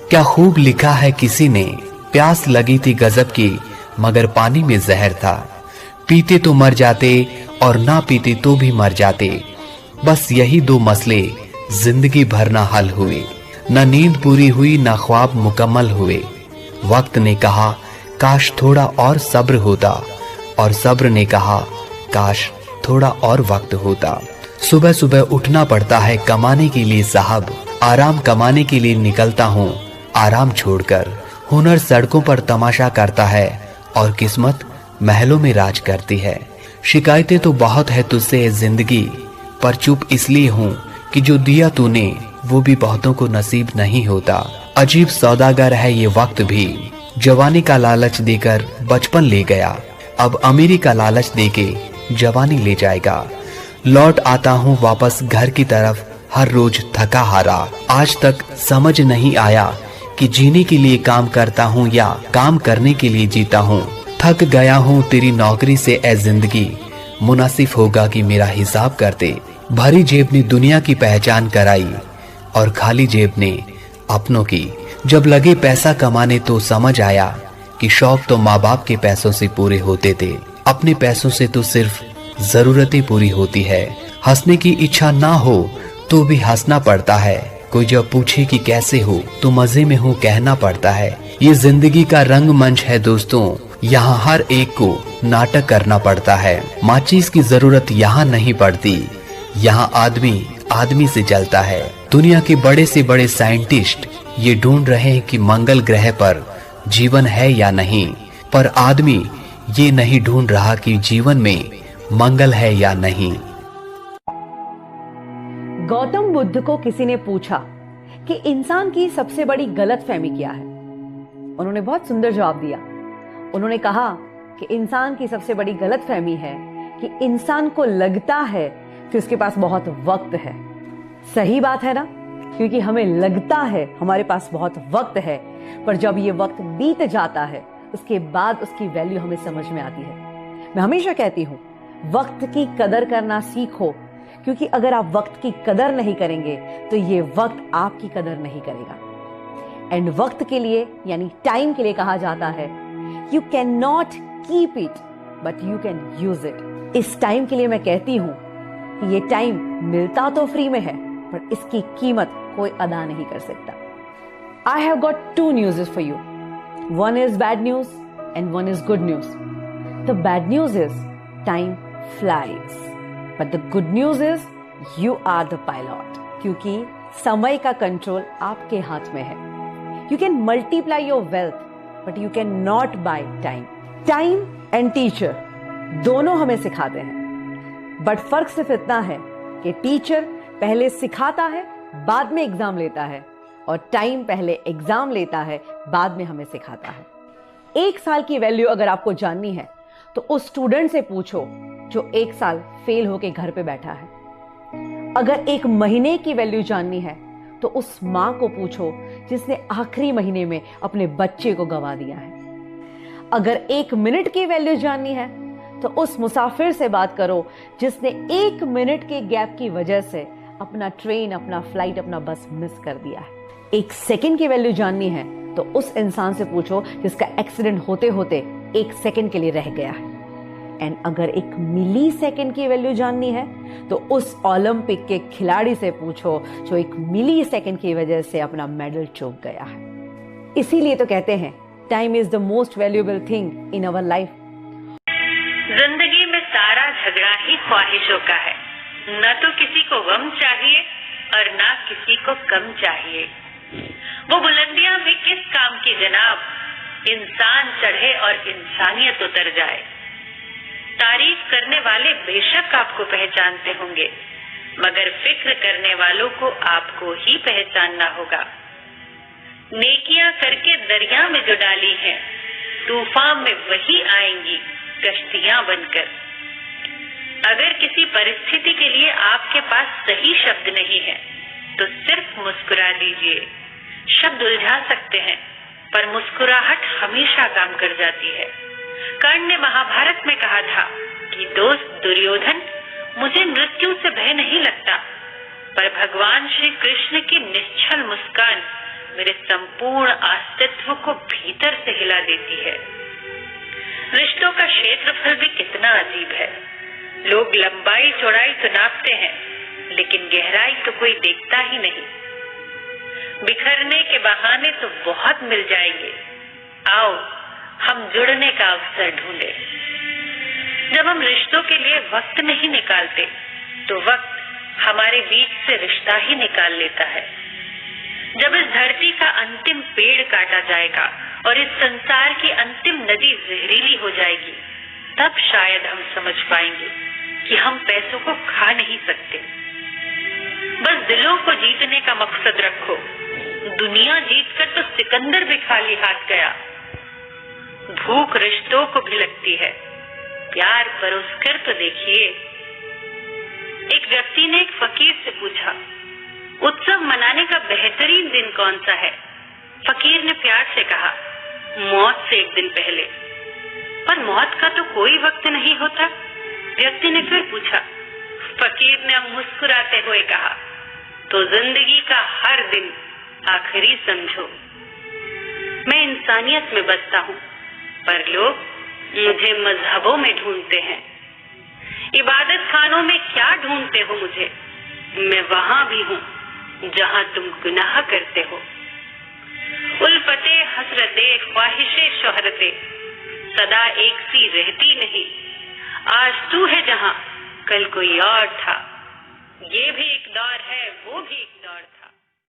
क्या खूब लिखा है किसी ने, प्यास लगी थी गजब की मगर पानी में जहर था। पीते तो मर जाते और ना पीते तो भी मर जाते। बस यही दो मसले जिंदगी भर ना हल हुए। न नींद पूरी हुई न ख्वाब मुकम्मल हुए। वक्त ने कहा काश थोड़ा और सब्र होता, और सब्र ने कहा काश थोड़ा और वक्त होता। सुबह सुबह उठना पड़ता है कमाने के लिए साहब, आराम कमाने के लिए निकलता हूँ आराम छोड़कर। हुनर सड़कों पर तमाशा करता है और किस्मत महलों में राज करती है। शिकायतें तो बहुत है तुझसे जिंदगी, पर चुप इसलिए हूँ कि जो दिया तूने वो भी बहुतों को नसीब नहीं होता। अजीब सौदागर है ये वक्त भी, जवानी का लालच देकर बचपन ले गया, अब अमीरी का लालच देके जवानी ले जाएगा। लौट आता हूँ वापस घर की तरफ हर रोज थका हारा। आज तक समझ नहीं आया कि जीने के लिए काम करता हूँ या काम करने के लिए जीता हूँ। थक गया हूँ तेरी नौकरी से ए जिंदगी, मुनासिब होगा कि मेरा हिसाब करते। भरी जेब ने दुनिया की पहचान कराई और खाली जेब ने अपनों की। जब लगे पैसा कमाने तो समझ आया कि शौक तो माँ बाप के पैसों से पूरे होते थे, अपने पैसों से तो सिर्फ जरूरतें पूरी होती है। हंसने की इच्छा ना हो तो भी हंसना पड़ता है। कोई जब पूछे कि कैसे हो तो मजे में हूँ कहना पड़ता है। ये जिंदगी का रंगमंच है दोस्तों, यहाँ हर एक को नाटक करना पड़ता है। माचिस की जरूरत यहाँ नहीं पड़ती, यहाँ आदमी आदमी से जलता है। दुनिया के बड़े से बड़े साइंटिस्ट ये ढूंढ रहे हैं कि मंगल ग्रह पर जीवन है या नहीं, पर आदमी ये नहीं ढूंढ रहा कि जीवन में मंगल है या नहीं। गौतम बुद्ध को किसी ने पूछा कि इंसान की सबसे बड़ी गलतफहमी क्या है। उन्होंने बहुत सुंदर जवाब दिया। उन्होंने कहा कि इंसान की सबसे बड़ी गलतफहमी है कि इंसान को लगता है कि उसके पास बहुत वक्त है। सही बात है ना, क्योंकि हमें लगता है हमारे पास बहुत वक्त है, पर जब ये वक्त बीत जाता है उसके बाद उसकी वैल्यू हमें समझ में आती है। मैं हमेशा कहती हूँ वक्त की कदर करना सीखो, क्योंकि अगर आप वक्त की कदर नहीं करेंगे तो ये वक्त आपकी कदर नहीं करेगा। एंड वक्त के लिए यानी टाइम के लिए कहा जाता है you can not keep it but you can use it. इस टाइम के लिए मैं कहती हूं कि ये टाइम मिलता तो फ्री में है, पर इसकी कीमत कोई अदा नहीं कर सकता। I have got two news for you, one is bad news and one is good news. The bad news is time flies, but the good news is you are the pilot, क्योंकि समय का control आपके हाथ में है। You can multiply your wealth but you can not buy time. Time and teacher दोनों हमें सिखाते हैं, बट फर्क सिर्फ इतना है कि टीचर पहले सिखाता है बाद में एग्जाम लेता है, और टाइम पहले एग्जाम लेता है बाद में हमें सिखाता है। एक साल की वैल्यू अगर आपको जाननी है तो उस स्टूडेंट से पूछो जो एक साल फेल होके घर पे बैठा है। अगर एक महीने की वैल्यू जाननी है तो उस मां को पूछो जिसने आखिरी महीने में अपने बच्चे को गंवा दिया है। अगर एक मिनट की वैल्यू जाननी है तो उस मुसाफिर से बात करो जिसने एक मिनट के गैप की वजह से अपना ट्रेन, अपना फ्लाइट, अपना बस मिस कर दिया है। एक सेकंड की वैल्यू जाननी है तो उस इंसान से पूछो जिसका एक्सीडेंट होते होते एक सेकंड के लिए रह गया है। एंड अगर एक मिली सेकंड की वैल्यू जाननी है तो उस ओलंपिक के खिलाड़ी से पूछो जो एक मिली सेकंड की वजह से अपना मेडल चूक गया है। इसीलिए तो कहते हैं time is the most valuable thing in our life. जिंदगी में सारा झगड़ा ही ख्वाहिशों का है, न तो किसी को गम चाहिए और ना किसी को कम चाहिए। वो बुलंदियां भी किस काम की जनाब, इंसान चढ़े और इंसानियत उतर जाए। तारीफ करने वाले बेशक आपको पहचानते होंगे, मगर फिक्र करने वालों को आपको ही पहचानना होगा। नेकियां करके दरिया में जो डाली हैं, तूफान में वही आएंगी कश्तियां बनकर। अगर किसी परिस्थिति के लिए आपके पास सही शब्द नहीं है तो सिर्फ मुस्कुरा दीजिए। शब्द उलझा सकते हैं पर मुस्कुराहट हमेशा काम कर जाती है। कर्ण ने महाभारत में कहा था कि दोस्त दुर्योधन, मुझे मृत्यु से भय नहीं लगता, पर भगवान श्री कृष्ण की निश्चल मुस्कान मेरे संपूर्ण अस्तित्व को भीतर से हिला देती है। रिश्तों का क्षेत्रफल भी कितना अजीब है। लोग लंबाई चौड़ाई तो नापते हैं, लेकिन गहराई तो कोई देखता ही नहीं। बिखरने के बहाने तो बहुत मिल जाएंगे। आओ हम जुड़ने का अवसर ढूंढे। जब हम रिश्तों के लिए वक्त नहीं निकालते, तो वक्त हमारे बीच से रिश्ता ही निकाल लेता है। जब इस धरती का अंतिम पेड़ काटा जाएगा और इस संसार की अंतिम नदी जहरीली हो जाएगी, तब शायद हम समझ पाएंगे कि हम पैसों को खा नहीं सकते। बस दिलों को जीतने का मकसद रखो। दुनिया जीतकर तो सिकंदर भी खाली हाथ गया। भूख रिश्तों को भी लगती है, प्यार परोसकर तो देखिए। एक व्यक्ति ने एक फकीर से पूछा, उत्सव मनाने का बेहतरीन दिन कौन सा है? फकीर ने प्यार से कहा, मौत से एक दिन पहले। पर मौत का तो कोई वक्त नहीं होता। व्यक्ति ने फिर पूछा। फकीर ने मुस्कुराते हुए कहा, तो जिंदगी का हर दिन आखिरी समझो। मैं इंसानियत में बसता हूँ, पर लोग मुझे मजहबों में ढूंढते हैं। इबादत खानों में क्या ढूंढते हो मुझे? मैं वहां भी हूँ जहाँ तुम गुनाह करते हो। उल्फते हसरते ख्वाहिशे शोहरते सदा एक सी रहती नहीं। आज तू है जहाँ कल कोई और था। ये भी एक दौर है, वो भी एक दौर था।